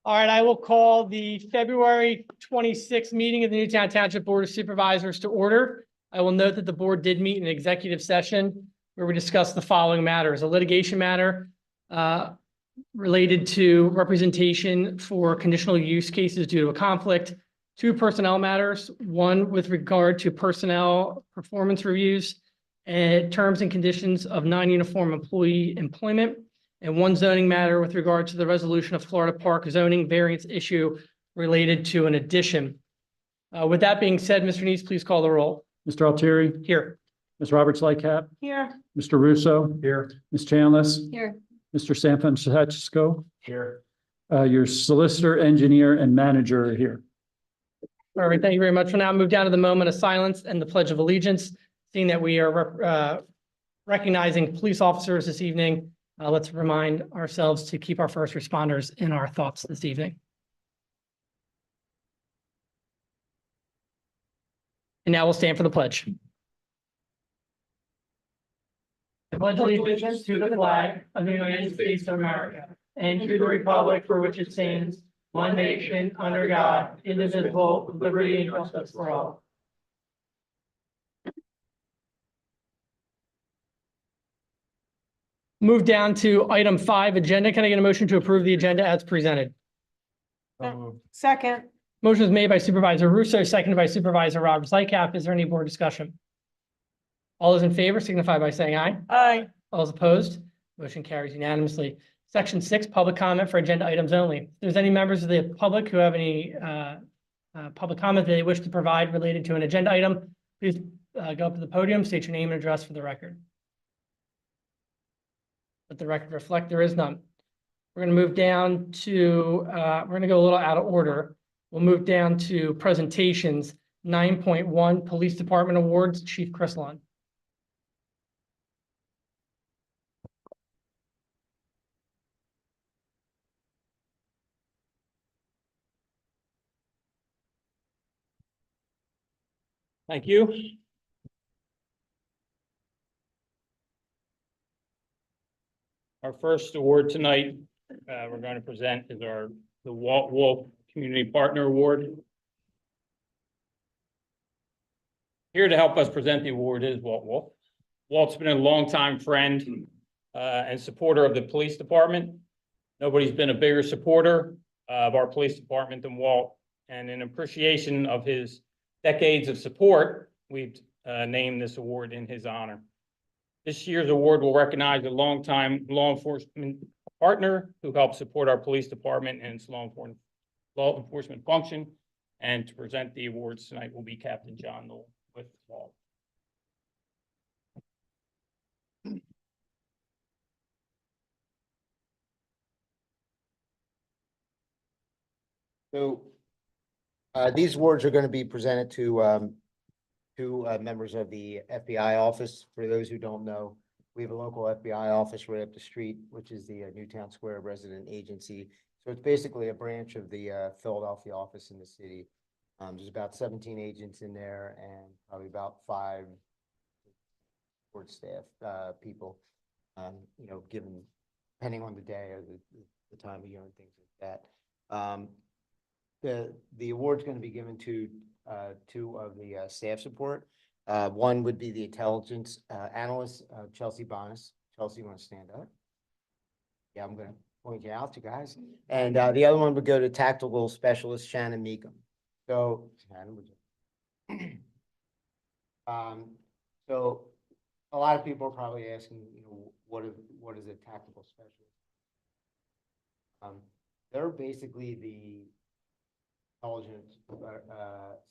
All right, I will call the February 26th meeting of the Newtown Township Board of Supervisors to order. I will note that the board did meet in an executive session where we discussed the following matters: a litigation matter related to representation for conditional use cases due to a conflict, two personnel matters, one with regard to personnel performance reviews and terms and conditions of non-uniform employee employment, and one zoning matter with regard to the resolution of Florida Park zoning variance issue related to an addition. With that being said, Mr. Neese, please call the roll. Mr. Altieri, Here. Ms. Roberts Lightcap, Here. Mr. Russo, here, Ms. Chanlis, Here. Mr. Sanfrancisco, Here. Your solicitor, engineer, and manager are here. All right, thank you very much. We'll now move down to the moment of silence and the Pledge of Allegiance. Seeing that we are recognizing police officers this evening, let's remind ourselves to keep our first responders in our thoughts this evening. And now we'll stand for the pledge. I pledge allegiance to the flag of the United States of America and to the republic for which it stands, one nation, under God, indivisible, with liberty and justice for all. Move down to item 5, agenda. Can I get a motion to approve the agenda as presented? Second. Motion was made by Supervisor Russo, seconded by Supervisor Roberts Lightcap. Is there any board discussion? All those in favor signify by saying aye. Aye. All those opposed, motion carries unanimously. Section 6, public comment for agenda items only. If there's any members of the public who have any public comment that they wish to provide related to an agenda item, please go up to the podium, state your name and address for the record. Let the record reflect there is none. We're going to move down to, we're going to go a little out of order. We'll move down to presentations. 9.1 Police Department Awards, Chief Chris Lunn. Thank you. Our first award tonight, we're going to present is the Walt Wolfe Community Partner Award. Here to help us present the award is Walt Wolfe. Walt's been a longtime friend and supporter of the police department. Nobody's been a bigger supporter of our police department than Walt, and in appreciation of his decades of support, we've named this award in his honor. This year's award will recognize a longtime law enforcement partner who helped support our police department and its law enforcement function. And to present the awards tonight will be Captain John Knoll with Walt. So these awards are going to be presented to two members of the FBI office. For those who don't know, we have a local FBI office right up the street, which is the Newtown Square Resident Agency. So it's basically a branch of the Philadelphia office in the city. There's about 17 agents in there and probably about 5 support staff people, you know, given depending on the day or the time of year and things like that. The award's going to be given to 2 of the staff support. One would be the intelligence analyst, Chelsea Bonas. Chelsea, you want to stand up? Yeah, I'm going to point you out, you guys. And the other one would go to tactical specialist Shannon Meekum. So, Shannon, would you? So a lot of people are probably asking, you know, what is a tactical specialist? They're basically the intelligence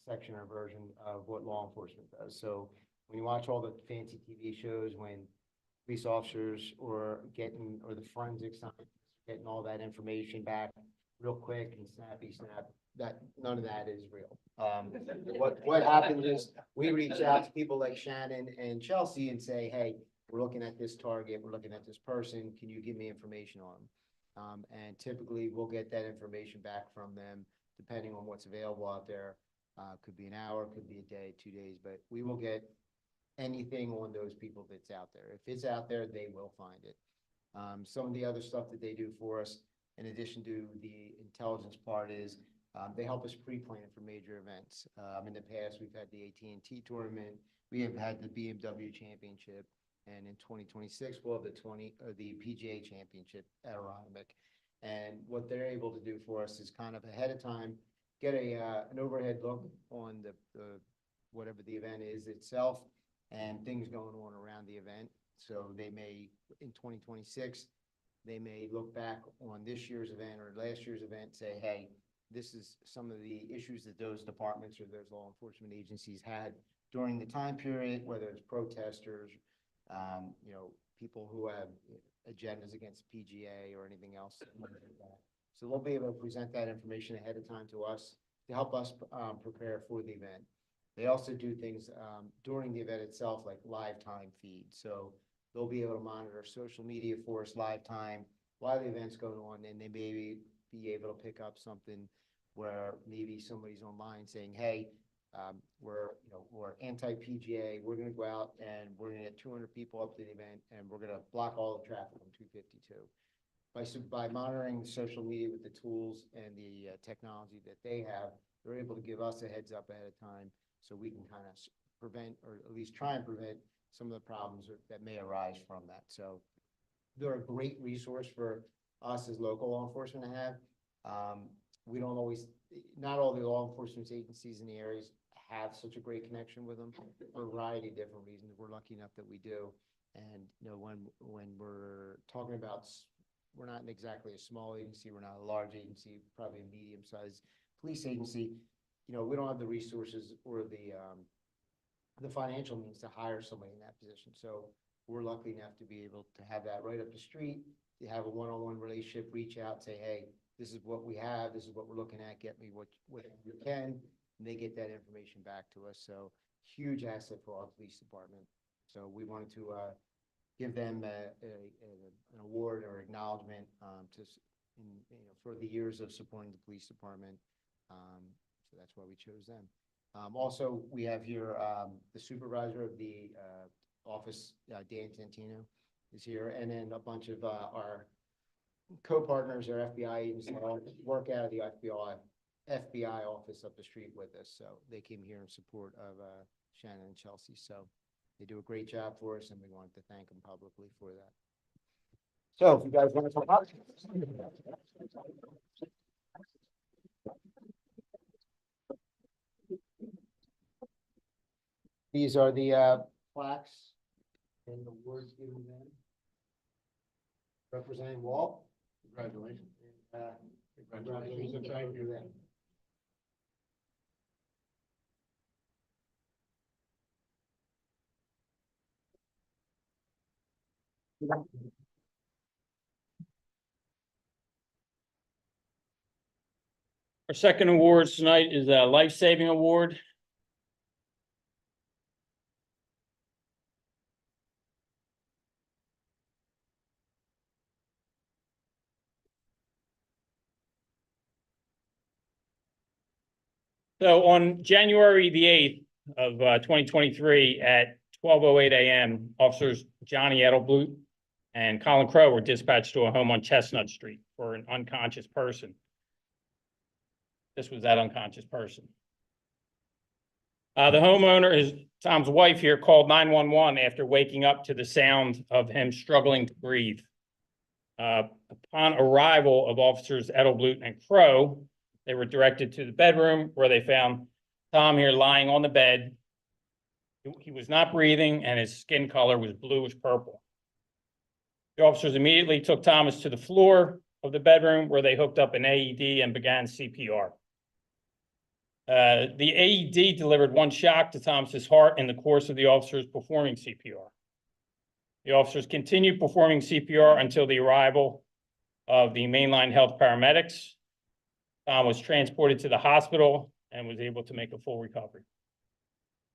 section or version of what law enforcement does. So when you watch all the fancy TV shows, when police officers or the forensics getting all that information back real quick and snap, that none of that is real. What happens is we reach out to people like Shannon and Chelsea and say, hey, we're looking at this target, we're looking at this person, can you give me information on them? And typically we'll get that information back from them depending on what's available out there. Could be an hour, could be a day, 2 days, but we will get anything on those people that's out there. If it's out there, they will find it. Some of the other stuff that they do for us, in addition to the intelligence part is, they help us pre-plan for major events. In the past, we've had the AT&T tournament, we have had the BMW championship, and in 2026, we'll have the PGA championship at Rhinebeck. And what they're able to do for us is kind of ahead of time, get an overhead look on the whatever the event is itself and things going on around the event. So they may, in 2026, they may look back on this year's event or last year's event, say, hey, this is some of the issues that those departments or those law enforcement agencies had during the time period, whether it's protesters, people who have agendas against PGA or anything else. So they'll be able to present that information ahead of time to us to help us prepare for the event. They also do things during the event itself, like live time feed. So they'll be able to monitor social media for us live time while the event's going on, and they may be able to pick up something where maybe somebody's online saying, hey, we're anti-PGA, we're gonna go out and we're gonna get 200 people up to the event and we're gonna block all the traffic on 252. By monitoring social media with the tools and the technology that they have, they're able to give us a heads up ahead of time so we can kind of prevent, or at least try and prevent, some of the problems that may arise from that. So they're a great resource for us as local law enforcement to have. We don't always, not all the law enforcement agencies in the areas have such a great connection with them for a variety of different reasons. We're lucky enough that we do. And, when we're talking about, we're not exactly a small agency, we're not a large agency, probably a medium-sized police agency, we don't have the resources or the financial means to hire somebody in that position. So we're lucky enough to be able to have that right up the street, to have a one-on-one relationship, reach out, say, hey, this is what we have, this is what we're looking at, get me what you can, and they get that information back to us. So huge asset for our police department. So we wanted to give them an award or acknowledgement for the years of supporting the police department. So that's why we chose them. Also, we have here the supervisor of the office, Dan Tantino, is here, and then a bunch of our co-partners, our FBI agents that all work out of the FBI office up the street with us. So they came here in support of Shannon and Chelsea. So they do a great job for us, and we wanted to thank them publicly for that. So if you guys want to talk about these are the plaques and the awards given to them. Representing Walt. Congratulations. Congratulations and thank you. Our second award tonight is a life-saving award. So on January the 8th of 2023 at 12:08 a.m., officers Johnny Edelblut and Colin Crow were dispatched to a home on Chestnut Street for an unconscious person. This was that unconscious person. The homeowner, Tom's wife here, called 911 after waking up to the sound of him struggling to breathe. Upon arrival of officers Edelblut and Crow, they were directed to the bedroom where they found Tom here lying on the bed. He was not breathing and his skin color was bluish purple. The officers immediately took Thomas to the floor of the bedroom where they hooked up an AED and began CPR. The AED delivered one shock to Thomas's heart in the course of the officers performing CPR. The officers continued performing CPR until the arrival of the mainline health paramedics. Tom was transported to the hospital and was able to make a full recovery.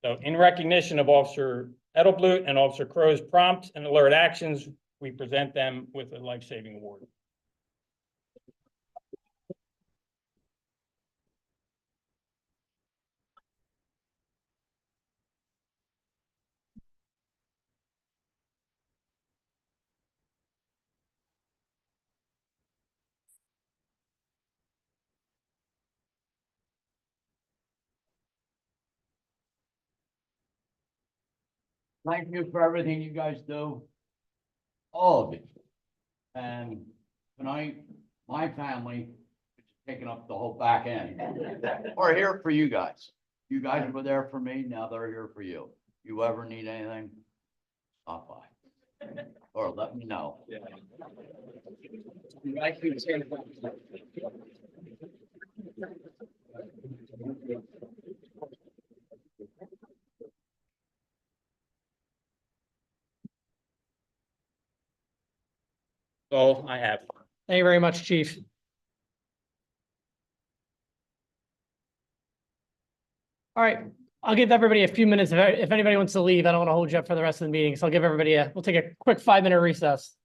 So in recognition of Officer Edelblut and Officer Crow's prompt and alert actions, we present them with a life-saving award. thank you for everything you guys do. All of it. And tonight, my family, which is taking up the whole back end, are here for you guys. You guys were there for me, now they're here for you. You ever need anything, stop by. Or let me know. All I have. Thank you very much, Chief. All right, I'll give everybody a few minutes. If anybody wants to leave, I don't want to hold you up for the rest of the meeting. So I'll give everybody we'll take a quick 5-minute recess.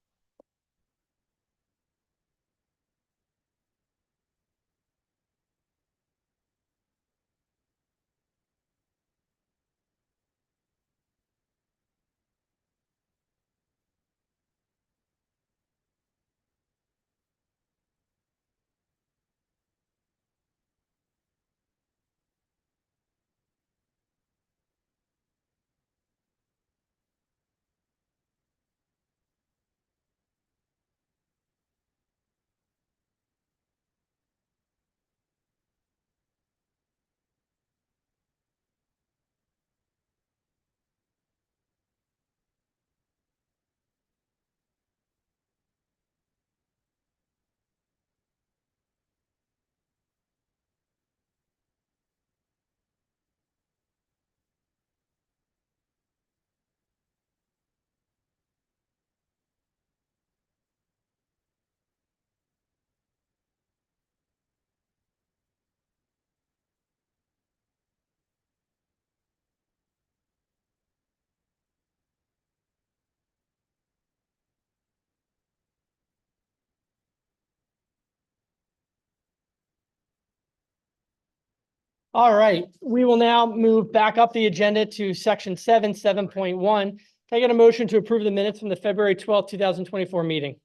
All right, we will now move back up the agenda to section 7.1. Can I get a motion to approve the minutes from the February 12th, 2024 meeting?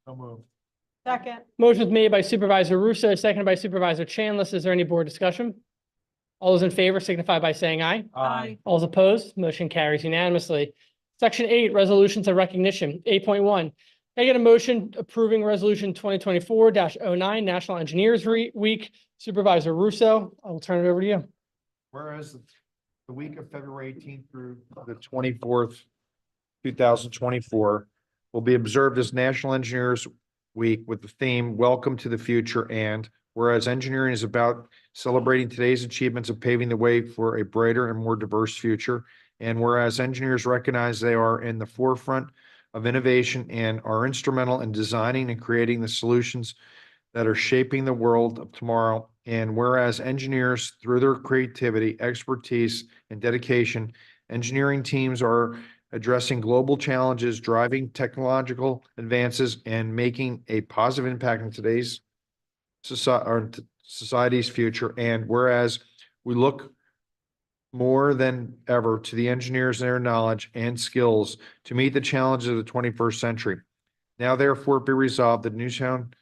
So moved. Second. Motion was made by Supervisor Russo, seconded by Supervisor Chanlis. Is there any board discussion? All those in favor signify by saying aye. Aye. All those opposed, motion carries unanimously. Section 8, resolutions of recognition. 8.1. Can I get a motion approving resolution 2024-09, National Engineers Week? Supervisor Russo, I will turn it over to you. Whereas the week of February 18th through the 24th, 2024 will be observed as National Engineers Week with the theme Welcome to the Future. And whereas engineering is about celebrating today's achievements of paving the way for a brighter and more diverse future. And whereas engineers recognize they are in the forefront of innovation and are instrumental in designing and creating the solutions that are shaping the world of tomorrow. And whereas engineers, through their creativity, expertise, and dedication, engineering teams are addressing global challenges, driving technological advances, and making a positive impact in today's society's future. And whereas we look more than ever to the engineers and their knowledge and skills to meet the challenges of the 21st century. Now therefore be resolved that Newtown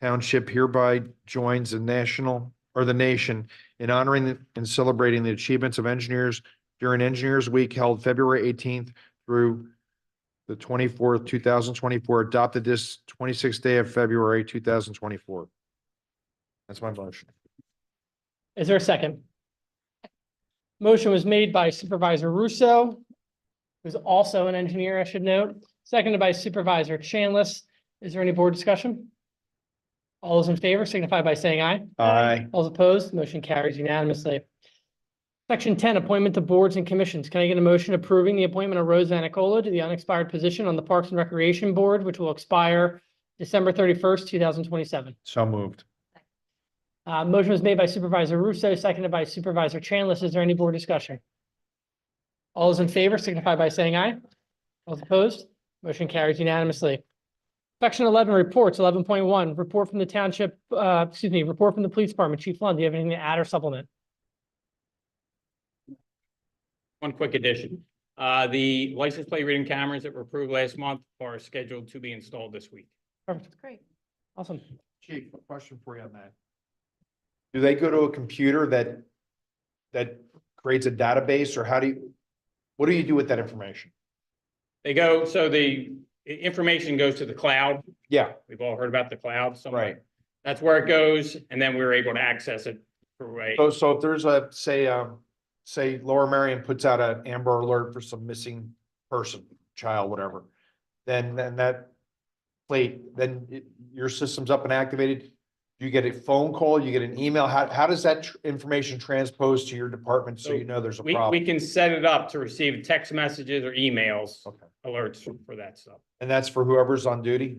Township hereby joins the nation in honoring and celebrating the achievements of engineers during Engineers Week held February 18th through the 24th, 2024, adopted this 26th day of February, 2024. That's my motion. Is there a second? Motion was made by Supervisor Russo, who's also an engineer, I should note, seconded by Supervisor Chanlis. Is there any board discussion? All those in favor signify by saying aye. Aye. All those opposed, motion carries unanimously. Section 10, appointment to boards and commissions. Can I get a motion approving the appointment of Rose Vannicolo to the unexpired position on the Parks and Recreation Board, which will expire December 31st, 2027? So moved. Motion was made by Supervisor Russo, seconded by Supervisor Chanlis. Is there any board discussion? All those in favor signify by saying aye. All those opposed, motion carries unanimously. Section 11, reports. 11.1, report from the township, report from the police department. Chief Lunn, do you have anything to add or supplement? One quick addition. The license plate reading cameras that were approved last month are scheduled to be installed this week. Perfect. Great. Awesome. Chief, a question for you on that. Do they go to a computer that creates a database, or what do you do with that information? They go, so the information goes to the cloud. Yeah, We've all heard about the cloud. right. That's where it goes, and then we're able to access it through a. So if there's a, say Lower Merion puts out an Amber Alert for some missing person, child, whatever, then that plate, then your system's up and activated. You get a phone call, you get an email. How does that information transpose to your department so you know there's a We problem? can set it up to receive text messages or emails, Okay. alerts for that stuff. And that's for whoever's on duty?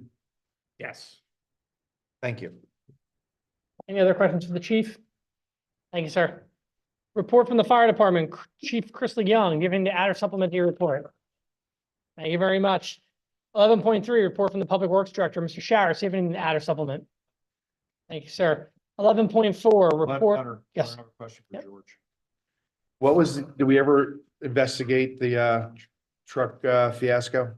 Yes. Thank you. Any other questions for the chief? Thank you, sir. Report from the fire department, Chief Chris Young, giving the adder supplementary report. Thank you very much. 11.3, report from the public works director, Mr. Sharris, giving the adder supplement. Thank you, sir. 11.4, report. Hunter, Yes. I have a question for Yep. George. What was, did we ever investigate the truck fiasco?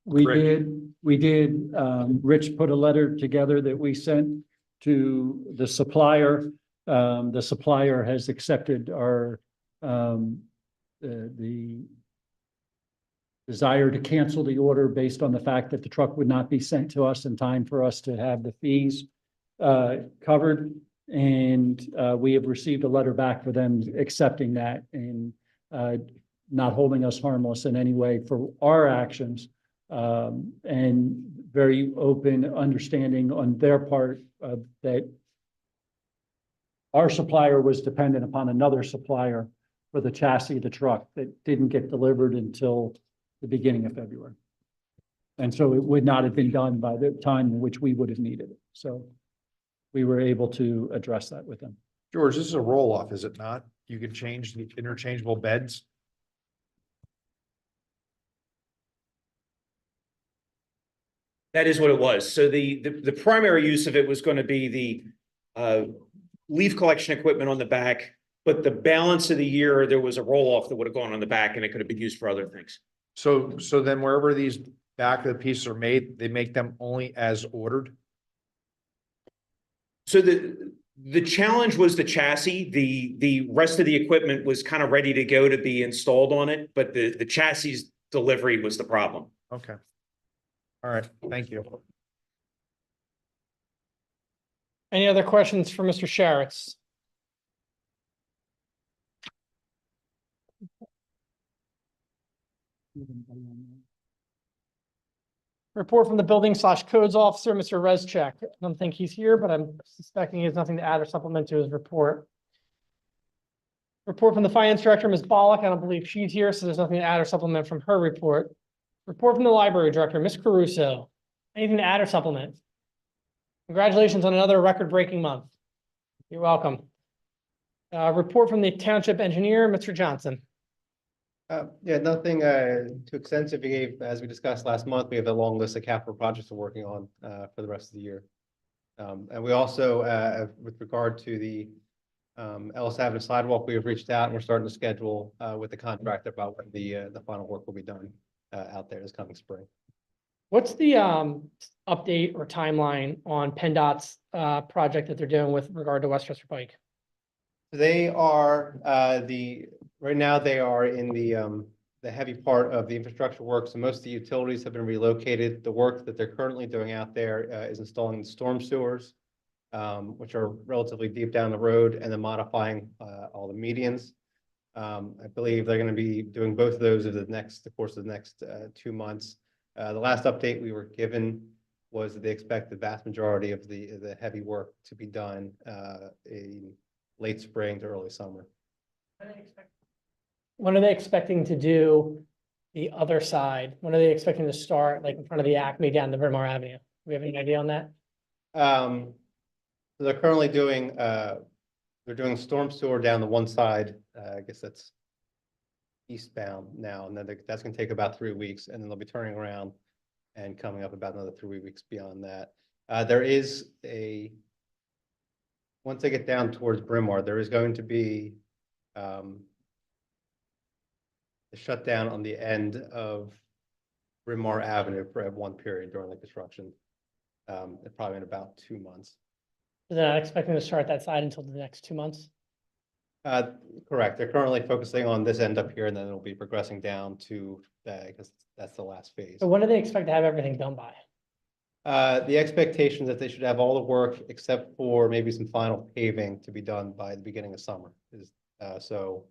We Rich. did, Rich put a letter together that we sent to the supplier. The supplier has accepted our, the desire to cancel the order based on the fact that the truck would not be sent to us in time for us to have the fees covered. And we have received a letter back for them accepting that and not holding us harmless in any way for our actions. And very open understanding on their part that our supplier was dependent upon another supplier for the chassis of the truck that didn't get delivered until the beginning of February. And so it would not have been done by the time in which we would have needed it. So we were able to address that with them. George, this is a roll-off, is it not? You can change the interchangeable beds? That is what it was. So the primary use of it was going to be the leaf collection equipment on the back, but the balance of the year, there was a roll-off that would have gone on the back and it could have been used for other things. So then wherever these back of the pieces are made, they make them only as ordered? So the challenge was the chassis. The rest of the equipment was kind of ready to go to be installed on it, but the chassis delivery was the problem. Okay. All right, thank you. Any other questions for Mr. Sharretts? Report from the building/codes officer, Mr. Rescheck. I don't think he's here, but I'm suspecting he has nothing to add or supplement to his report. Report from the finance director, Ms. Bollock. I don't believe she's here, so there's nothing to add or supplement from her report. Report from the library director, Ms. Caruso. Anything to add or supplement? Congratulations on another record-breaking month. You're welcome. Report from the township engineer, Mr. Johnson. Yeah, nothing too extensive. We gave, as we discussed last month, we have a long list of capital projects we're working on for the rest of the year. And we also, with regard to the Ellis Avenue sidewalk, we have reached out and we're starting to schedule with the contractor about when the final work will be done out there this coming spring. What's the update or timeline on PennDOT's project that they're doing with regard to Westchester Pike? They are right now they are in the heavy part of the infrastructure work. So most of the utilities have been relocated. The work that they're currently doing out there is installing the storm sewers, which are relatively deep down the road, and then modifying all the medians. I believe they're going to be doing both of those over the course of the next 2 months. The last update we were given was that they expect the vast majority of the heavy work to be done in late spring to early summer. When are they expecting to do the other side? When are they expecting to start, like in front of the Acme down to Bryn Mawr Avenue? Do we have any idea on that? So they're currently doing they're doing storm sewer down the one side. I guess that's eastbound now, and then that's going to take about 3 weeks, and then they'll be turning around and coming up about another 3 weeks beyond that. There is once they get down towards Bryn Mawr, there is going to be a shutdown on the end of Bryn Mawr Avenue for one period during the construction, probably in about 2 months. They're not expecting to start that side until the next 2 months? Correct. They're currently focusing on this end up here, and then it'll be progressing down to that, because that's the last phase. So when do they expect to have everything done by? The expectation is that they should have all the work except for maybe some final paving to be done by the beginning of summer. So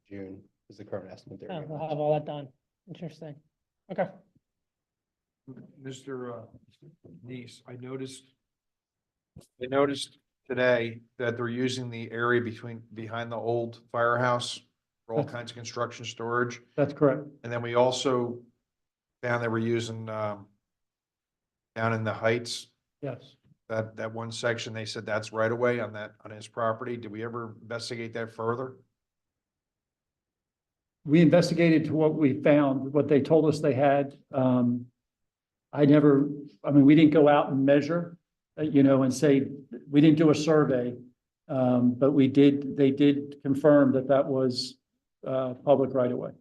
June is the current estimate there. Oh, we'll have all that done. Interesting. Okay. Mr. Neese, I noticed today that they're using the area behind the old firehouse for all kinds of construction storage. That's correct. And then we also found they were using, down in the Heights, Yes. that one section, they said that's right away on his property. Did we ever investigate that further? We investigated to what we found, what they told us they had. I mean, we didn't go out and measure, and say, we didn't do a survey. But they did confirm that was, public right away.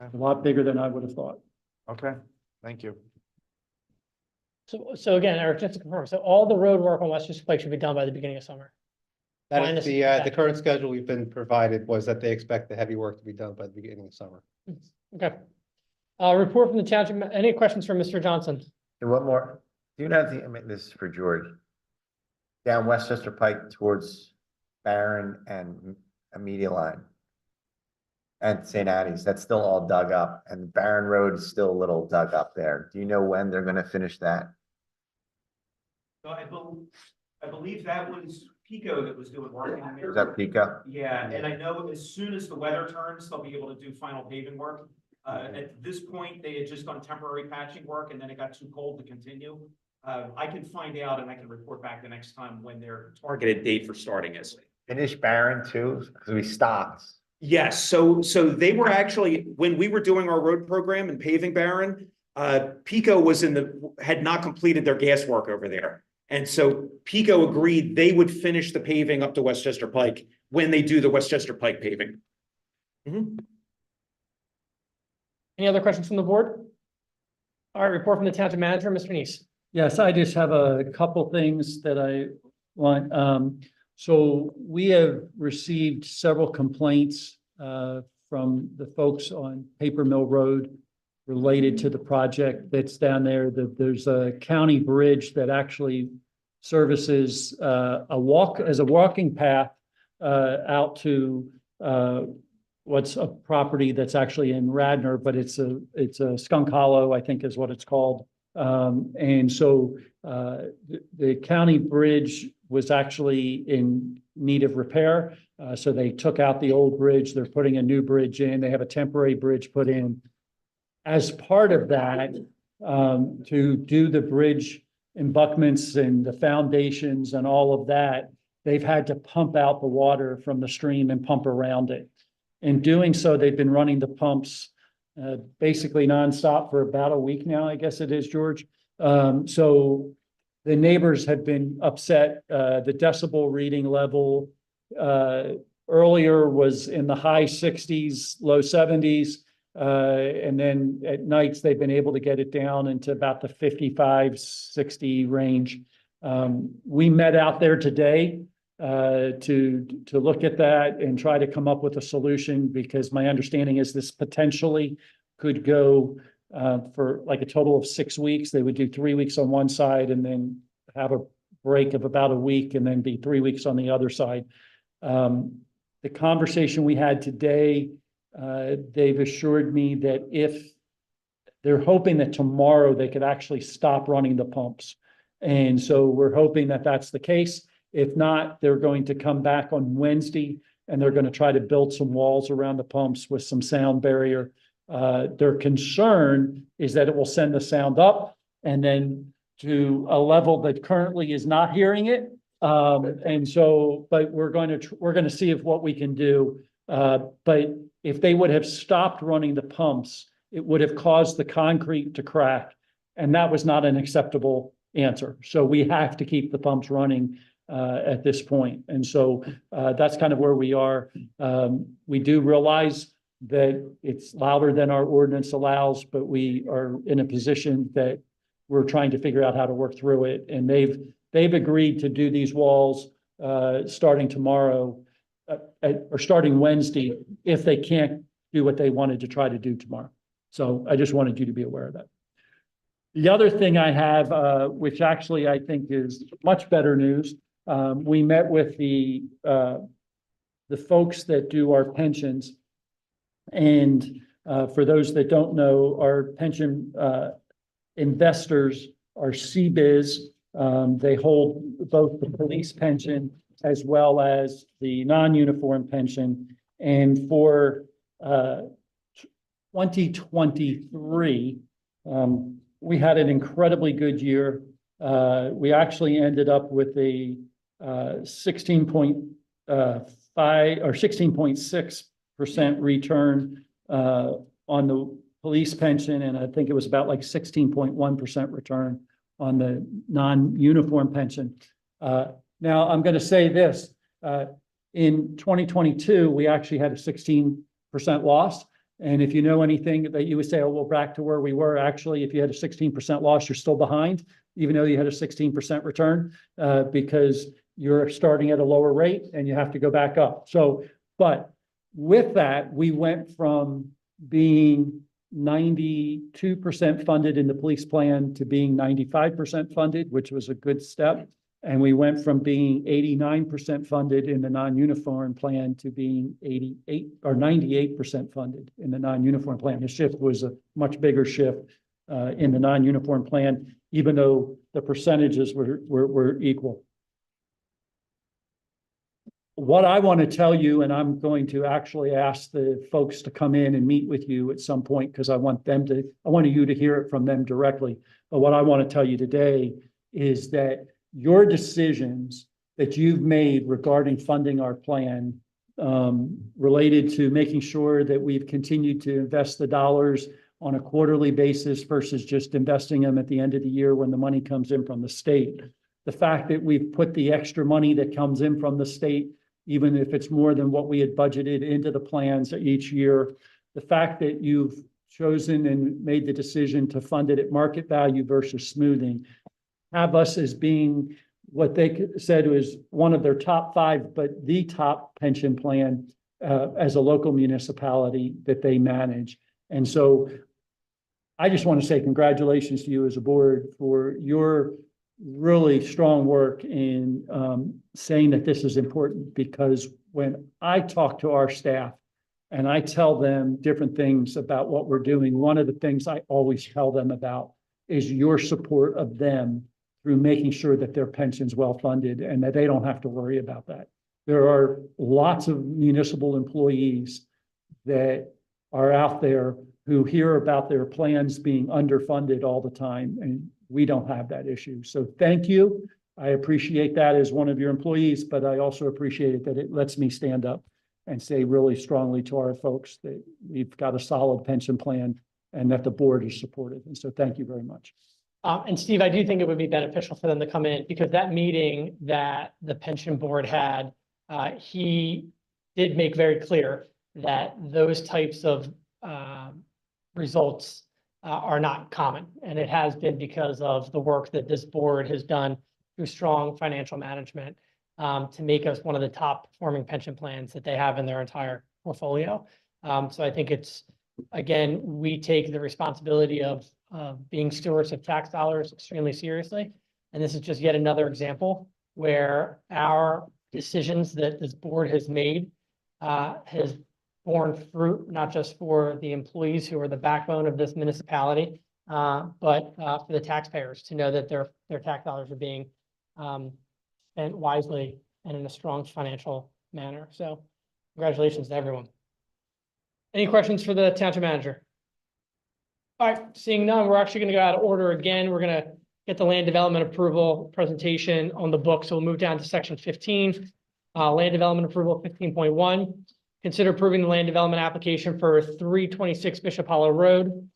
A lot bigger than I would have thought. Okay, thank you. So again, Eric, just to confirm, so all the road work on Westchester Pike should be done by the beginning of summer? That Minus is the that. current schedule we've been provided was that they expect the heavy work to be done by the beginning of summer. Okay. Report from the township. Any questions from Mr. Johnson? And one more, do you know I mean, this is for George. Down Westchester Pike towards Barron and Media Line. And St. Addie's, that's still all dug up, and Barron Road is still a little dug up there. Do you know when they're gonna finish that? So I believe that was Pico that was doing work in there. Is that Pico? Yeah, and I know as soon as the weather turns, they'll be able to do final paving work. At this point, they had just done temporary patching work, and then it got too cold to continue. I can find out and I can report back the next time when their targeted date for starting is. Finish Barron too, because we stopped. Yes, so they were actually, when we were doing our road program and paving Barron, Pico had not completed their gas work over there. And so Pico agreed they would finish the paving up to Westchester Pike when they do the Westchester Pike paving. Any other questions from the board? All right, report from the township manager, Mr. Neese. Yes, I just have a couple things that I want. So we have received several complaints from the folks on Paper Mill Road related to the project that's down there. There's a county bridge that actually services a walking path out to what's a property that's actually in Radnor, but it's a Skunk Hollow, I think is what it's called. And so the county bridge was actually in need of repair. So they took out the old bridge. They're putting a new bridge in. They have a temporary bridge put in. As part of that, to do the bridge embankments and the foundations and all of that, they've had to pump out the water from the stream and pump around it. In doing so, they've been running the pumps basically nonstop for about a week now, I guess it is, George. So the neighbors have been upset. The decibel reading level earlier was in the high 60s, low 70s. And then at nights, they've been able to get it down into about the 55, 60 range. We met out there today to look at that and try to come up with a solution, because my understanding is this potentially could go for like a total of 6 weeks. They would do 3 weeks on one side and then have a break of about a week and then be 3 weeks on the other side. The conversation we had today, they've assured me that if they're hoping that tomorrow they could actually stop running the pumps. And so we're hoping that that's the case. If not, they're going to come back on Wednesday and they're going to try to build some walls around the pumps with some sound barrier. Their concern is that it will send the sound up and then to a level that currently is not hearing it. And so, but we're going to see what we can do. But if they would have stopped running the pumps, it would have caused the concrete to crack. And that was not an acceptable answer. So we have to keep the pumps running at this point. And so that's kind of where we are. We do realize that it's louder than our ordinance allows, but we are in a position that we're trying to figure out how to work through it. And they've agreed to do these walls starting tomorrow. or starting Wednesday, if they can't do what they wanted to try to do tomorrow. So I just wanted you to be aware of that. The other thing I have, which actually I think is much better news, we met with the folks that do our pensions. And for those that don't know, our pension investors are CBIZ. They hold both the police pension as well as the non-uniform pension. And for 2023, we had an incredibly good year. We actually ended up with a 16.5 or 16.6% return on the police pension, and I think it was about like 16.1% return on the non-uniform pension. Now, I'm going to say this. In 2022, we actually had a 16% loss. And if you know anything that you would say, oh, well, back to where we were, actually, if you had a 16% loss, you're still behind, even though you had a 16% return, because you're starting at a lower rate and you have to go back up. So, but with that, we went from being 92% funded in the police plan to being 95% funded, which was a good step. And we went from being 89% funded in the non-uniform plan to being 88 or 98% funded in the non-uniform plan. The shift was a much bigger shift in the non-uniform plan, even though the percentages were equal. What I want to tell you, and I'm going to actually ask the folks to come in and meet with you at some point, because I want you to hear it from them directly. But what I want to tell you today is that your decisions that you've made regarding funding our plan, related to making sure that we've continued to invest the dollars on a quarterly basis versus just investing them at the end of the year when the money comes in from the state. The fact that we've put the extra money that comes in from the state, even if it's more than what we had budgeted, into the plans each year. The fact that you've chosen and made the decision to fund it at market value versus smoothing, have us as being what they said was one of their top 5, but the top pension plan as a local municipality that they manage. And so I just want to say congratulations to you as a board for your really strong work in saying that this is important, because when I talk to our staff and I tell them different things about what we're doing, one of the things I always tell them about is your support of them through making sure that their pension's well-funded and that they don't have to worry about that. There are lots of municipal employees that are out there who hear about their plans being underfunded all the time, and we don't have that issue. So thank you. I appreciate that as one of your employees, but I also appreciate it that it lets me stand up and say really strongly to our folks that we've got a solid pension plan and that the board is supportive. And so thank you very much. And Steve, I do think it would be beneficial for them to come in, because that meeting that the pension board had, he did make very clear that those types of results are not common. And it has been because of the work that this board has done through strong financial management to make us one of the top performing pension plans that they have in their entire portfolio. So I think it's, again, we take the responsibility of being stewards of tax dollars extremely seriously. And this is just yet another example where our decisions that this board has made has borne fruit, not just for the employees who are the backbone of this municipality, but for the taxpayers to know that their tax dollars are being spent wisely and in a strong financial manner. So congratulations to everyone. Any questions for the township manager? All right, seeing none, we're actually going to go out of order again. We're going to get the land development approval presentation on the book. So we'll move down to section 15, land development approval 15.1. Consider approving the land development application for 326 Bishop Hollow Road.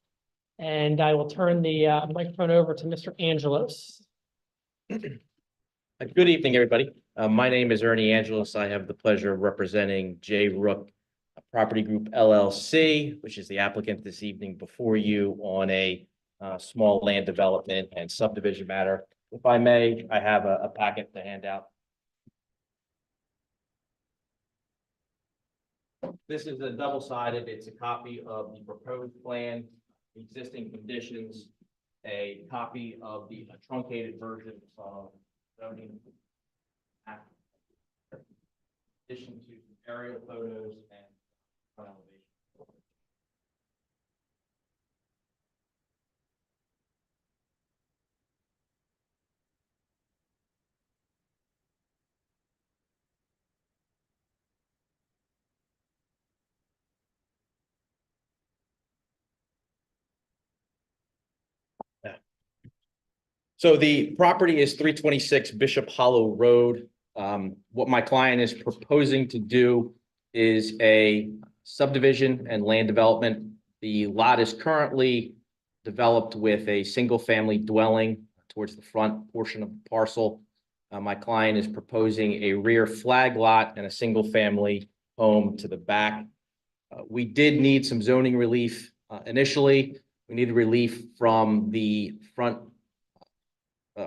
And I will turn the microphone over to Mr. Angelos. Good evening, everybody. My name is Ernie Angelos. I have the pleasure of representing J. Rook Property Group LLC, which is the applicant this evening before you on a small land development and subdivision matter. If I may, I have a packet to hand out. This is a double-sided, it's a copy of the proposed plan, existing conditions, a copy of the truncated version of zoning. In addition to aerial photos and front elevation. So the property is 326 Bishop Hollow Road. What my client is proposing to do is a subdivision and land development. The lot is currently developed with a single-family dwelling towards the front portion of the parcel. My client is proposing a rear flag lot and a single-family home to the back. We did need some zoning relief initially. We needed relief from the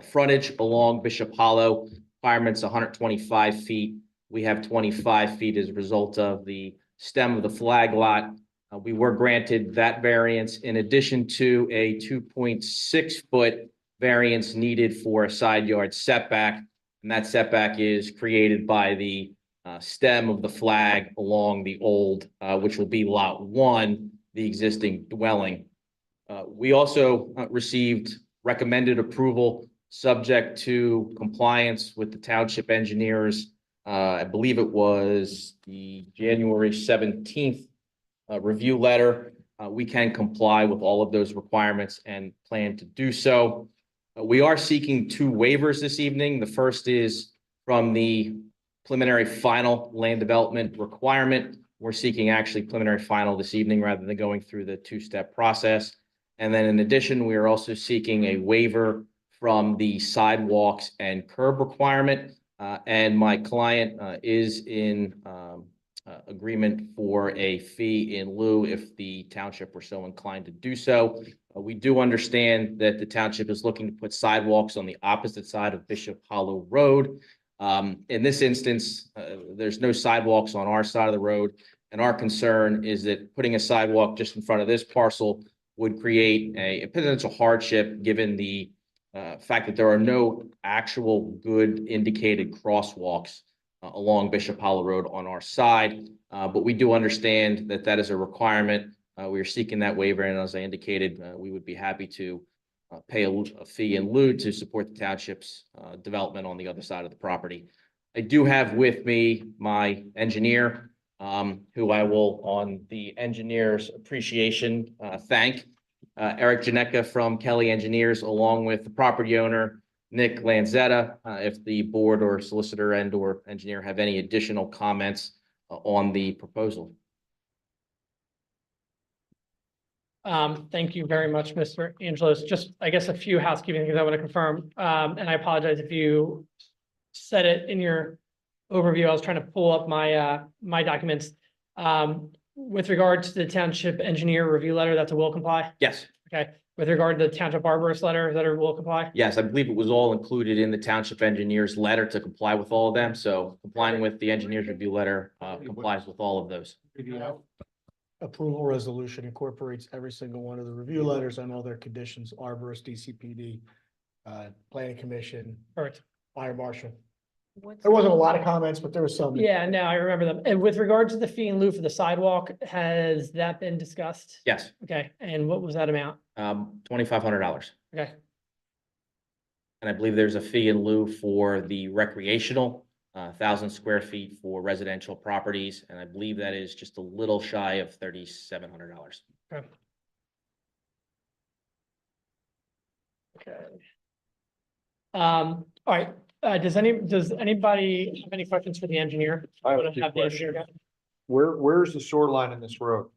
frontage along Bishop Hollow, requirements 125 feet. We have 25 feet as a result of the stem of the flag lot. We were granted that variance in addition to a 2.6 foot variance needed for a side yard setback. And that setback is created by the stem of the flag along the old, which will be lot 1, the existing dwelling. We also received recommended approval subject to compliance with the township engineers. I believe it was the January 17th review letter. We can comply with all of those requirements and plan to do so. We are seeking 2 waivers this evening. The first is from the preliminary final land development requirement. We're seeking actually preliminary final this evening rather than going through the 2-step process. And then in addition, we are also seeking a waiver from the sidewalks and curb requirement. And my client is in agreement for a fee in lieu if the township were so inclined to do so. We do understand that the township is looking to put sidewalks on the opposite side of Bishop Hollow Road. In this instance, there's no sidewalks on our side of the road. And our concern is that putting a sidewalk just in front of this parcel would create a potential hardship given the fact that there are no actual good indicated crosswalks along Bishop Hollow Road on our side. But we do understand that that is a requirement. We are seeking that waiver. And as I indicated, we would be happy to pay a fee in lieu to support the township's development on the other side of the property. I do have with me my engineer, who I will, on the engineer's appreciation, thank. Eric Janecka from Kelly Engineers, along with the property owner, Nick Lanzetta. If the board or solicitor and or engineer have any additional comments on the proposal. Thank you very much, Mr. Angelos. Just, I guess, a few housekeeping things I want to confirm. And I apologize if you said it in your overview. I was trying to pull up my my documents. With regard to the township engineer review letter, that's a will comply? Yes. Okay. With regard to the township arborist letter, is that a will comply? Yes, I believe it was all included in the township engineer's letter to comply with all of them. So complying with the engineer's review letter complies with all of those. Approval resolution incorporates every single one of the review letters and all their conditions, arborist, DCPD, planning commission, Perfect. fire marshal. There wasn't a lot of comments, but there was some. Yeah, no, I remember them. And with regard to the fee in lieu for the sidewalk, has that been discussed? Yes, Okay, and what was that amount? $2,500. Okay, And I believe there's a fee in lieu for the recreational, 1,000 square feet for residential properties. And I believe that is just a little shy of $3,700. okay. Okay. All right, does anybody have any questions for the engineer? I have Wanna a few have the engineer questions. go? Where's the sewer line in this road?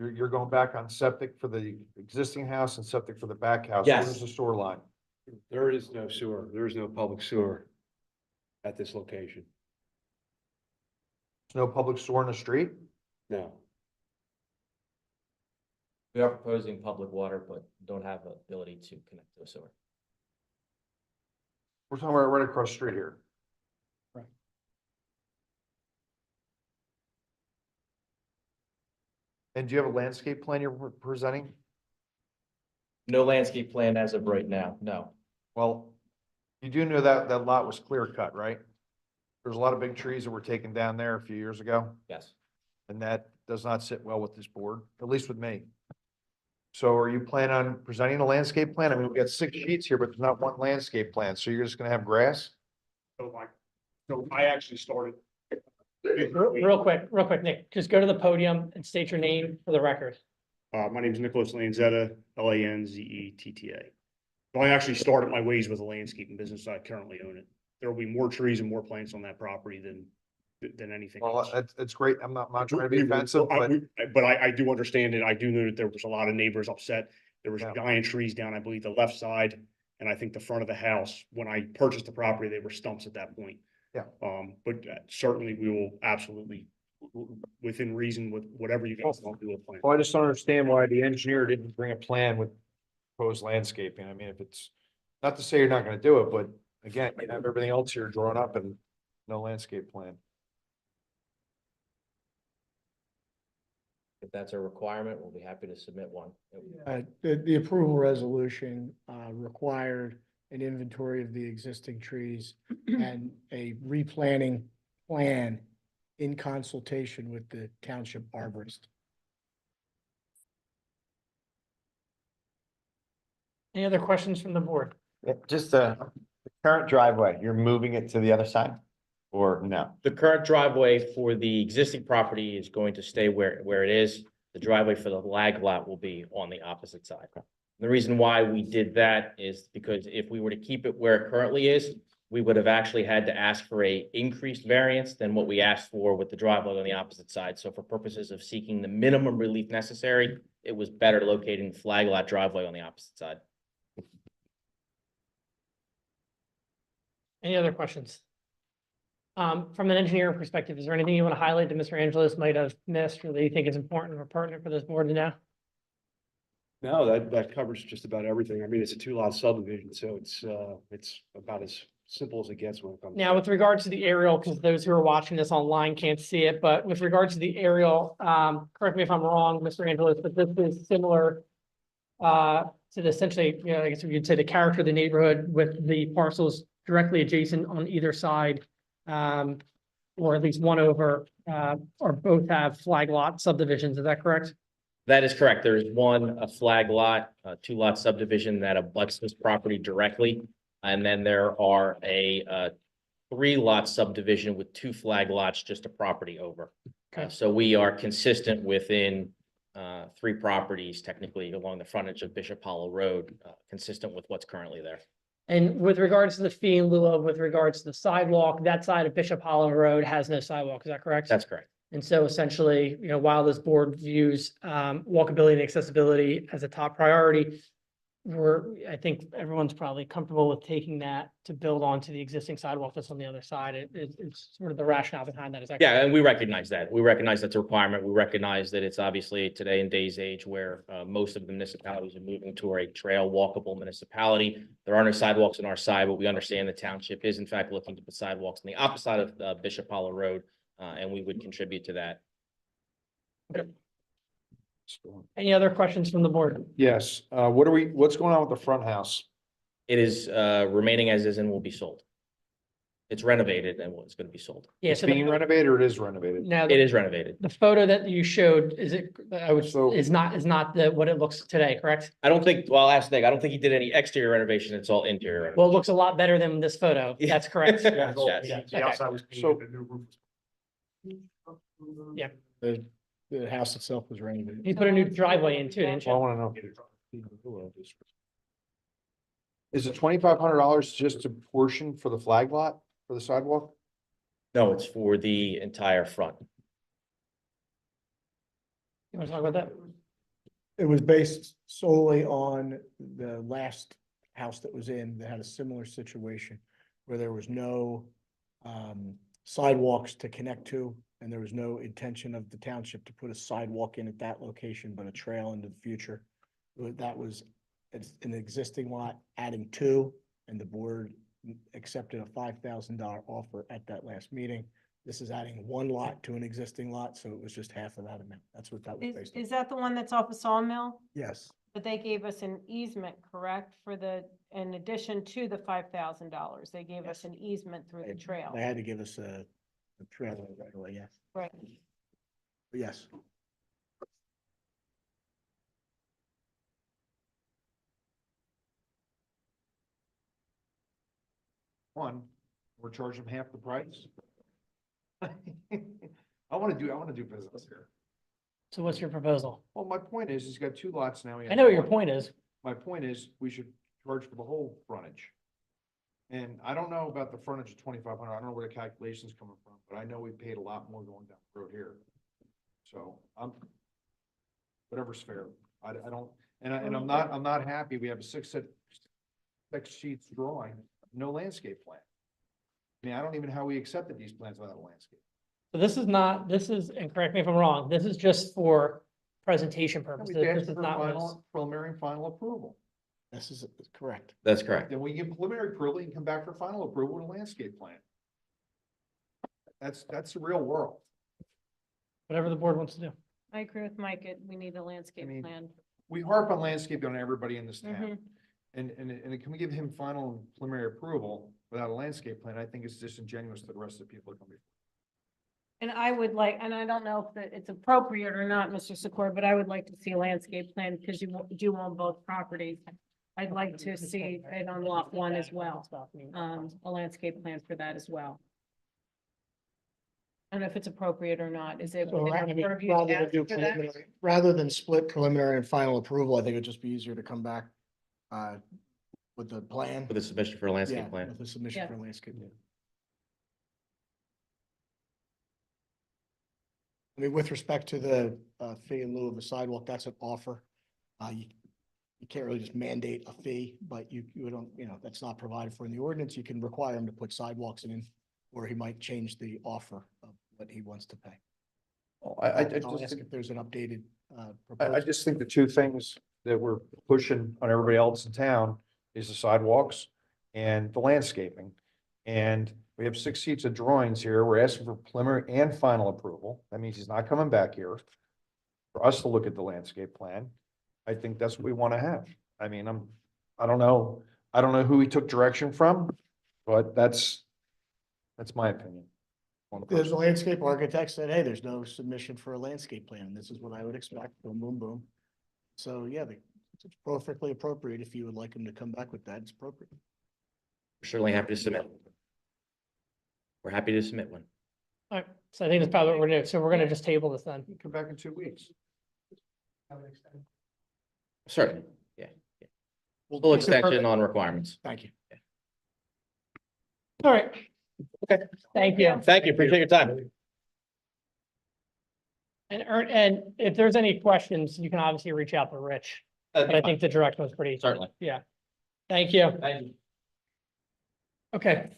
You're going back on septic for the existing house and septic for the back house. Yes. Where's the sewer line? There is no sewer. There is no public sewer at this location. There's no public sewer in the street? No. We are proposing public water, but don't have the ability to connect to a sewer. We're talking about right across the street here. And do you have a landscape plan you're presenting? No landscape plan as of right now, no. Well, you do know that that lot was clear cut, right? There's a lot of big trees that were taken down there a few years ago, Yes. and that does not sit well with this board, at least with me. So are you planning on presenting a landscape plan? I mean, we've got 6 sheets here, but there's not one landscape plan, so you're just gonna have grass? So I actually started. Real quick, Nick, just go to the podium and state your name for the record. My name is Nicholas Lanzetta, Lanzetta. So I actually started my ways with a landscaping business. I currently own it. There will be more trees and more plants on that property than anything Well, else. that's great. I'm not trying to be offensive, but But I do understand it. I do know that there was a lot of neighbors upset. There was Yeah. giant trees down, I believe, the left side, and I think the front of the house. When I purchased the property, they were stumps at that point. Yeah. But certainly we will absolutely, within reason, with whatever you guys want to do a plan. well, I just don't understand why the engineer didn't bring a plan with proposed landscaping. I mean, if it's, not to say you're not gonna do it, but again, you have everything else here drawn up and no landscape plan. If that's a requirement, we'll be happy to submit one. The approval resolution, required an inventory of the existing trees and a replanting plan in consultation with the township arborist. Any other questions from the board? Just the current driveway, you're moving it to the other side or no? The current driveway for the existing property is going to stay where it is. The driveway for the lag lot will be on the opposite side. The reason why we did that is because if we were to keep it where it currently is, we would have actually had to ask for a increased variance than what we asked for with the driveway on the opposite side. So for purposes of seeking the minimum relief necessary, it was better locating the flag lot driveway on the opposite side. Any other questions? From an engineering perspective, is there anything you want to highlight that Mr. Angelos might have missed or that you think is important or pertinent for this board to know? No, that covers just about everything. I mean, it's a 2-lot subdivision, so it's about as simple as it gets when it comes. Now, with regards to the aerial, because those who are watching this online can't see it, but with regards to the aerial, correct me if I'm wrong, Mr. Angelos, but this is similar to the essentially, you know, I guess we could say the character of the neighborhood with the parcels directly adjacent on either side, or at least one over, or both have flag lot subdivisions. Is that correct? That is correct. There is a flag lot, 2-lot subdivision that abuts this property directly. And then there are a 3-lot subdivision with 2 flag lots just a property over. Okay. So we are consistent within 3 properties technically along the frontage of Bishop Hollow Road, consistent with what's currently there. And with regards to the fee in lieu of, with regards to the sidewalk, that side of Bishop Hollow Road has no sidewalk. Is that correct? That's correct. And so essentially, you know, while this board views walkability and accessibility as a top priority, I think everyone's probably comfortable with taking that to build onto the existing sidewalk that's on the other side. It's sort of the rationale behind that. Is that correct? Yeah, and we recognize that. We recognize that's a requirement. We recognize that it's obviously today in day's age where most of the municipalities are moving to a trail walkable municipality. There are no sidewalks on our side, but we understand the township is in fact looking to put sidewalks on the opposite side of Bishop Hollow Road, and we would contribute to that. Any other questions from the board? Yes, what's going on with the front house? It is remaining as is and will be sold. It's renovated and it's going to be sold. Yeah, It's so being renovated or it is renovated? now It is renovated. the photo that you showed, So- is not what it looks today, correct? I don't think, well, I'll ask Nick, I don't think he did any exterior renovation. It's all interior. renovation. Well, it looks a lot better than this photo. Yeah. That's correct. Yes. The outside was So- painted, the new roof was. The house itself was renovated. You put a new driveway in too, didn't Well, I you? wanna know. Is it $2,500 just a portion for the flag lot for the sidewalk? No, it's for the entire front. You want to talk about that? It was based solely on the last house that was in that had a similar situation where there was no sidewalks to connect to, and there was no intention of the township to put a sidewalk in at that location, but a trail into the future. That was, it's an existing lot, adding 2, and the board accepted a $5,000 offer at that last meeting. This is adding one lot to an existing lot, so it was just half of that amount. That's what that was Is, based on. is that the one that's off of Sawmill? Yes, But they gave us an easement, correct, for the, in addition to the $5,000, they gave us an easement through the trail. they had to give us a trailer right away, yes. Right. Yes. One, we're charging them half the price. I want to do business here. So what's your proposal? Well, my point is, he's got two lots now. he I has know what your one. point is. My point is, we should charge for the whole frontage. And I don't know about the frontage of 2,500. I don't know where the calculation's coming from, but I know we paid a lot more going down the road here. So whatever's fair. I don't, and I'm not happy. We have a six sheets drawing, no landscape plan. I mean, I don't even know how we accepted these plans without a landscape. So this is, and correct me if I'm wrong, this is just for presentation We purposes. asked This is for not. final, preliminary and final approval. This is correct. That's correct. Then we give preliminary approval, you can come back for final approval with a landscape plan. That's the real world. Whatever the board wants to do. I agree with Mike, we need a landscape I mean, plan. We harp on landscaping on everybody in this Mhm. town. And can we give him final and preliminary approval without a landscape plan? I think it's disingenuous to the rest of the people that come before. And I would like, and I don't know if it's appropriate or not, Mr. Secor, but I would like to see a landscape plan because you do own both properties. I'd like to see it on lot one as well, a landscape plan for that as well. I don't know if it's appropriate or not. Is it? So within I our mean, purview to rather than ask do for that? preliminary, rather than split preliminary and final approval, I think it'd just be easier to come back with the plan. With a submission for a Yeah, landscape plan. with a submission Yeah. for landscape. I mean, with respect to the fee in lieu of a sidewalk, that's an offer. You can't really just mandate a fee, but you don't, that's not provided for in the ordinance. You can require him to put sidewalks in, or he might change the offer of what he wants to pay. Well, I'll ask if there's an updated I proposal. just think the two things that we're pushing on everybody else in town is the sidewalks and the landscaping. And we have 6 sheets of drawings here. We're asking for preliminary and final approval. That means he's not coming back here for us to look at the landscape plan. I think that's what we want to have. I mean, I don't know who he took direction from, but that's my opinion. on the There's a person. landscape architect said, hey, there's no submission for a landscape plan. This is what I would expect. Boom, boom, boom. So yeah, it's perfectly appropriate. If you would like him to come back with that, it's appropriate. We're certainly happy to submit. We're happy to submit one. All right, so I think that's probably what we're doing. So we're gonna just table this then. Come back in 2 weeks. Certainly, yeah. Well, Full it's a perfect- extension on requirements. Thank you. All right. Okay. Thank you. Thank you. Appreciate your time. And if there's any questions, you can obviously reach out to Rich, but I think the direction was pretty. Certainly. Yeah. Thank you. Thank you. Okay.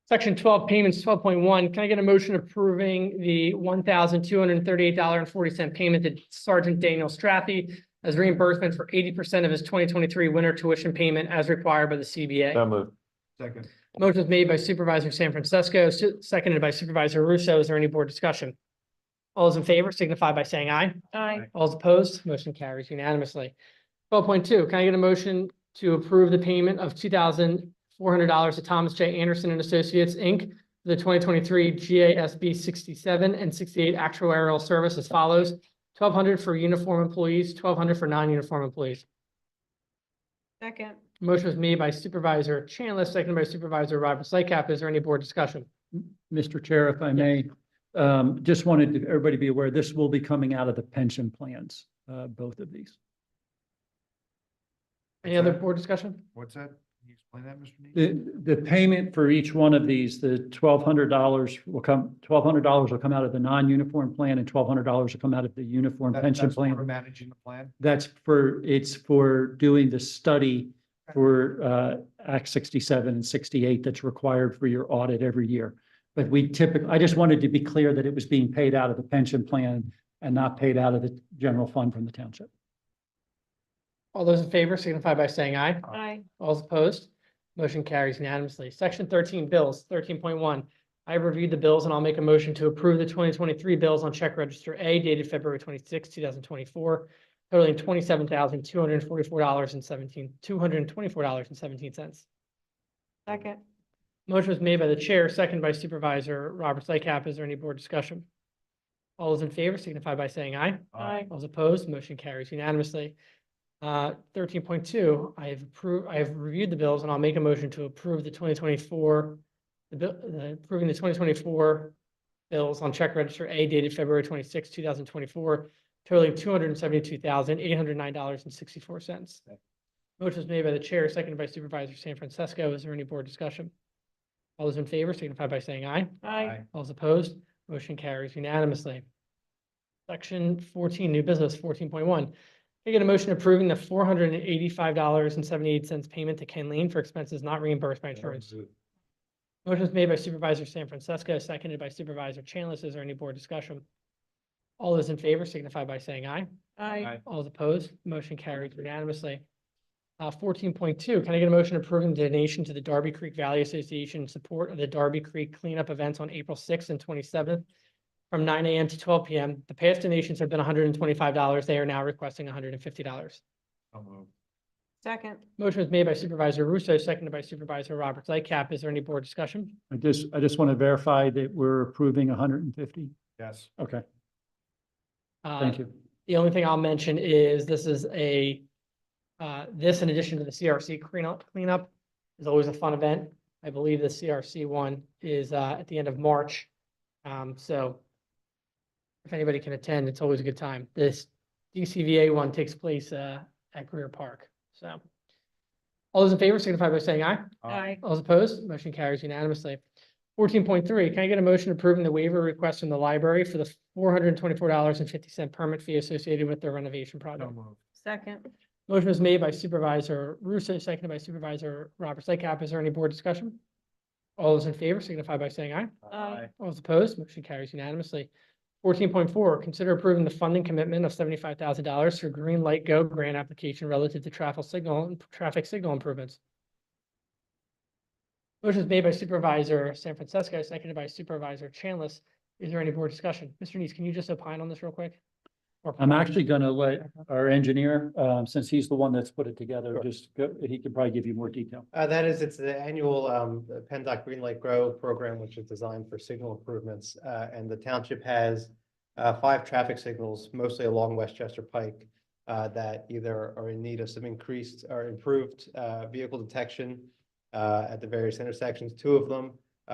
Section 12, payments 12.1. Can I get a motion approving the $1,238.40 payment to Sergeant Daniel Strathy as reimbursement for 80% of his 2023 winter tuition payment as required by the CBA? So moved. Second. Motion was made by Supervisor San Francisco, seconded by Supervisor Russo. Is there any board discussion? All those in favor signify by saying aye. Aye. All those opposed, motion carries unanimously. 12.2, can I get a motion to approve the payment of $2,400 to Thomas J. Anderson and Associates, Inc. for the 2023 GASB 67 and 68 actuarial service as follows: $1,200 for uniform employees, $1,200 for non-uniform employees. Second. Motion was made by Supervisor Chandler, seconded by Supervisor Robert Slycap. Is there any board discussion? Mr. Chair, if I may, just wanted everybody to be aware, this will be coming out of the pension plans, both of these. Any other board discussion? What's that? Can you explain that, Mr. Neese? The payment for each one of these, the $1,200 will come out of the non-uniform plan, and $1,200 will come out of the uniform pension That's for plan. managing the plan. It's for doing the study for Act 67 and 68 that's required for your audit every year. But I just wanted to be clear that it was being paid out of the pension plan and not paid out of the general fund from the township. All those in favor signify by saying aye. Aye. All those opposed, motion carries unanimously. Section 13, bills, 13.1. I have reviewed the bills and I'll make a motion to approve the 2023 bills on check register A dated February 26, 2024, totaling $27,244.17. Second. Motion was made by the chair, seconded by Supervisor Roberts Lycap. Is there any board discussion? All those in favor signify by saying aye. Aye. All those opposed, motion carries unanimously. 13.2, I have reviewed the bills and I'll make a motion to approve the 2024, approving the 2024 bills on check register A dated February 26, 2024, totaling $272,809.64. Motion was made by the chair, seconded by Supervisor San Francisco. Is there any board discussion? All those in favor signify by saying aye. Aye. All those opposed, motion carries unanimously. Section 14, new business 14.1. Can I get a motion approving the $485.78 payment to Ken Lane for expenses not reimbursed by insurance? Motion was made by Supervisor San Francisco, seconded by Supervisor Chandler. Is there any board discussion? All those in favor signify by saying aye. Aye. All those opposed, motion carries unanimously. 14.2, can I get a motion approving the donation to the Darby Creek Valley Association in support of the Darby Creek cleanup events on April 6th and 27th from 9 a.m. to 12 p.m. The past donations have been $125. They are now requesting $150. Second. Motion was made by Supervisor Russo, seconded by Supervisor Roberts Lycap. Is there any board discussion? I just want to verify that we're approving 150. Yes. Okay, Uh, thank you. The only thing I'll mention is this is this in addition to the CRC cleanup is always a fun event. I believe the CRC one is at the end of March. So if anybody can attend, it's always a good time. This DCVA one takes place at Greer Park. So all those in favor signify by saying aye. Aye. All those opposed, motion carries unanimously. 14.3, can I get a motion approving the waiver request from the library for the $424.50 permit fee associated with the renovation project? Second. Motion was made by Supervisor Russo, seconded by Supervisor Roberts Lycap. Is there any board discussion? All those in favor signify by saying aye. Aye. All those opposed, motion carries unanimously. 14.4, consider approving the funding commitment of $75,000 for Green Light Go grant application relative to traffic signal improvements. Motion is made by Supervisor San Francisco, seconded by Supervisor Chandler. Is there any board discussion? Mr. Neese, can you just opine on this real quick? Or I'm actually going to let our engineer, since he's the one that's put it together, just go, he could probably give you more detail. It's the annual PennDOT Green Light Grow program, which is designed for signal improvements. And the township has 5 traffic signals, mostly along Westchester Pike, that either are in need of some increased or improved vehicle detection at the various intersections. 2 of them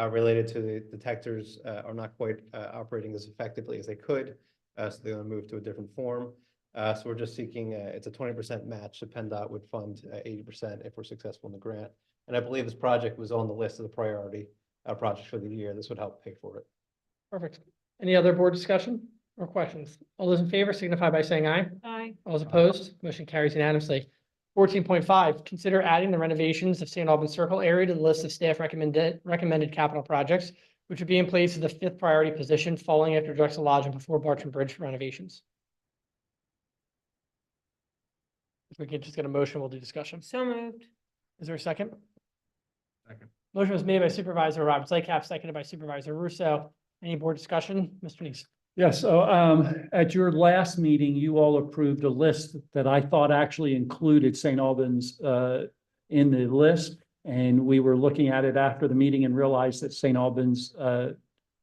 related to the detectors are not quite operating as effectively as they could. So they're going to move to a different form. So we're just seeking, it's a 20% match. So PennDOT would fund 80% if we're successful in the grant. And I believe this project was on the list of the priority projects for the year. This would help pay for it. Perfect. Any other board discussion or questions? All those in favor signify by saying aye. Aye. All those opposed, motion carries unanimously. 14.5, consider adding the renovations of St. Albans Circle area to the list of staff recommended capital projects, which would be in place of the 5th priority position following after Drexel Lodge and before Bartram Bridge renovations. If we could just get a motion, we'll do discussion. So moved. Is there a second? Second. Motion was made by Supervisor Roberts Lycap, seconded by Supervisor Russo. Any board discussion? Mr. Neese? Yes, so at your last meeting, you all approved a list that I thought actually included St. Albans in the list. And we were looking at it after the meeting and realized that St. Albans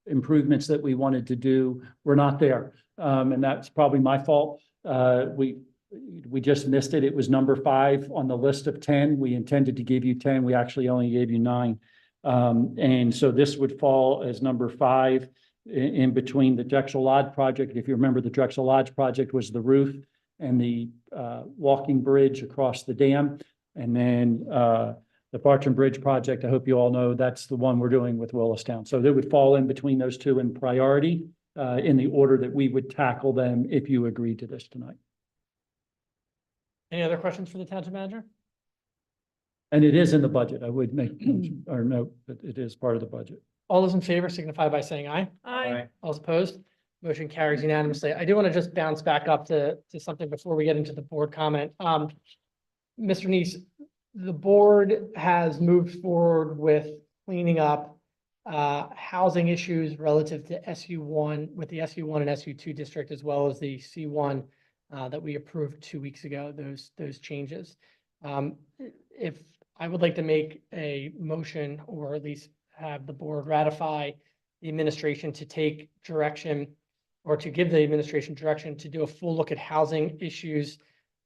improvements that we wanted to do were not there. And that's probably my fault. We just missed it. It was number 5 on the list of 10. We intended to give you 10. We actually only gave you 9. And so this would fall as number 5 in between the Drexel Lodge project. If you remember, the Drexel Lodge project was the roof and the walking bridge across the dam. And then the Bartram Bridge project, I hope you all know, that's the one we're doing with Willistown. So they would fall in between those 2 in priority in the order that we would tackle them if you agreed to this tonight. Any other questions for the township manager? And it is in the budget. I would make or note that it is part of the budget. All those in favor signify by saying aye. Aye. All those opposed, motion carries unanimously. I do want to just bounce back up to something before we get into the board comment. Mr. Neese, the board has moved forward with cleaning up housing issues relative to SU1 with the SU1 and SU2 district, as well as the C1 that we approved 2 weeks ago, those changes. If I would like to make a motion, or at least have the board ratify the administration to take direction, or to give the administration direction to do a full look at housing issues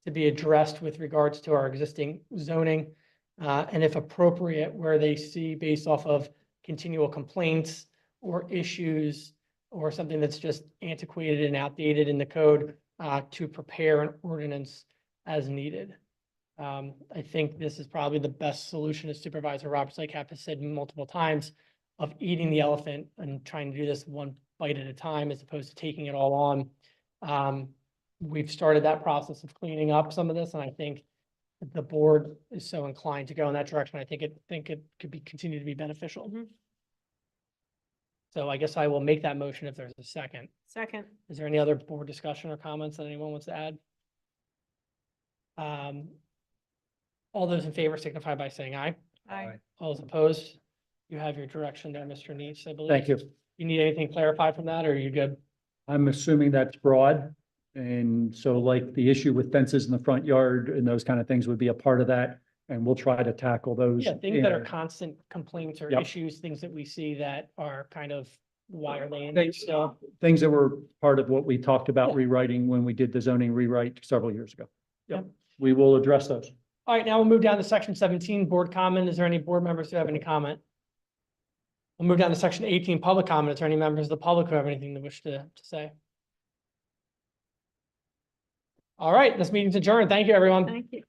to be addressed with regards to our existing zoning. And if appropriate, where they see based off of continual complaints or issues or something that's just antiquated and outdated in the code, to prepare an ordinance as needed. I think this is probably the best solution, as Supervisor Roberts Lightcap has said multiple times, of eating the elephant and trying to do this one bite at a time as opposed to taking it all on. We've started that process of cleaning up some of this, and I think if the board is so inclined to go in that direction, I think it could be continue to be beneficial. So I guess I will make that motion if there's a second. Second. Is there any other board discussion or comments that anyone wants to add? All those in favor signify by saying aye. Aye. All those opposed? You have your direction there, Mr. Neese, I believe. Thank you. You need anything clarified from that, or are you good? I'm assuming that's broad. And so like the issue with fences in the front yard and those kind of things would be a part of that. And we'll try to tackle those. Yeah, things that are constant complaints or Yep. issues, things that we see that are kind of, why are they in Things- still? Things that were part of what we talked about Yeah. rewriting when we did the zoning rewrite several years ago. Yep, Yep. we will address those. All right, now we'll move down to section 17, board comment. Is there any board members who have any comment? We'll move down to section 18, public comment. Is there any members of the public who have anything they wish to say? All right, this meeting's adjourned. Thank you, everyone. Thank you.